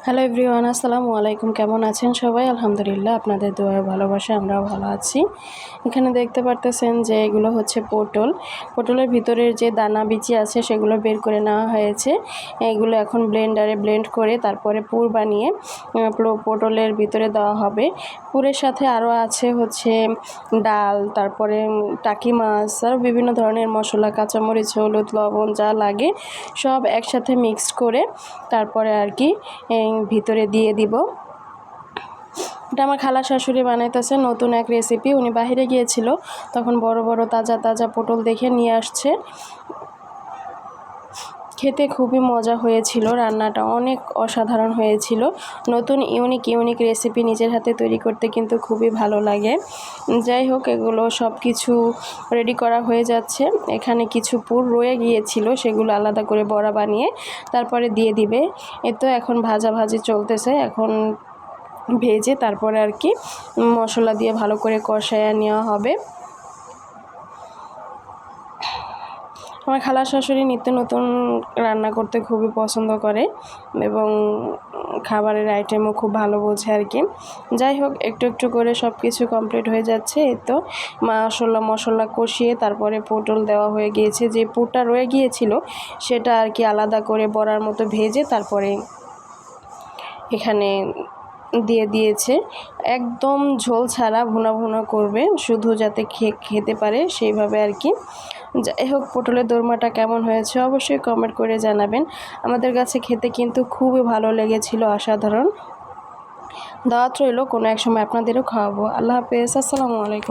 Hello everyone, আসসালামু আলাইকুম। কেমন আছেন সবাই? আলহামদুলিল্লাহ, আপনাদের দোয়ায় ভালোবাসা আমরাও ভালো আছি। এখানে দেখতে পারতেছেন যে এগুলো হচ্ছে পটলের ভিতরের যে দানা বিচি আছে সেগুলো বের করে নেওয়া হয়েছে। এগুলো এখন ব্লেন্ডারে ব্লেন্ড করে তারপরে পুর বানিয়ে পটলের ভিতরে দেওয়া হবে। পুরের সাথে আরও আছে হচ্ছে ডাল, তারপরে টাকি মাছ, আর বিভিন্ন ধরনের মশলা, কাঁচামরিচ, হলুদ, লবণ যা লাগে সব একসাথে মিক্সড করে তারপরে আর কি ভিতরে দিয়ে দিব। এটা আমার খালা শাশুড়ি বানাইতেছে নতুন এক রেসিপি। উনি বাহিরে গিয়েছিল, তখন বড় বড় তাজা তাজা পটল দেখে নিয়ে আসছে। খেতে খুবই মজা হয়েছিল, রান্নাটা অনেক অসাধারণ হয়েছিল। নতুন ইউনিক রেসিপি নিজের হাতে তৈরি করতে কিন্তু খুবই ভালো লাগে। যাই হোক, এগুলো সব কিছু রেডি করা হয়ে যাচ্ছে। এখানে কিছু পুর রয়ে গিয়েছিল, সেগুলো আলাদা করে বড়া বানিয়ে তারপরে দিয়ে দিবে। তো এখন ভাজি চলতেছে, এখন ভেজে তারপরে আর কি মশলা দিয়ে ভালো করে কষায়া নেওয়া হবে। আমার খালা শাশুড়ি নিত্য নতুন রান্না করতে খুবই পছন্দ করে এবং খাবারের আইটেমও খুব ভালো বোঝে আর কি। যাই হোক, একটু একটু করে সব কিছু কমপ্লিট হয়ে যাচ্ছে। এই তো মশলা কষিয়ে তারপরে পটল দেওয়া হয়ে গিয়েছে। যে পুরটা রয়ে গিয়েছিল সেটা আর কি আলাদা করে বড়ার মতো ভেজে তারপরে এখানে দিয়ে দিয়েছে। একদম ঝোল ছাড়া ভুনা করবে, শুধু যাতে খেতে পারে সেইভাবে আর কি। যাই হোক, পটলের দোরমাটা কেমন হয়েছে অবশ্যই কমেন্ট করে জানাবেন। আমাদের কাছে খেতে কিন্তু খুবই ভালো লেগেছিল, অসাধারণ। দাওয়াত রইল, কোনো এক সময় আপনাদেরও খাওয়াবো। আল্লাহ হাফেজ, আসসালামু আলাইকুম।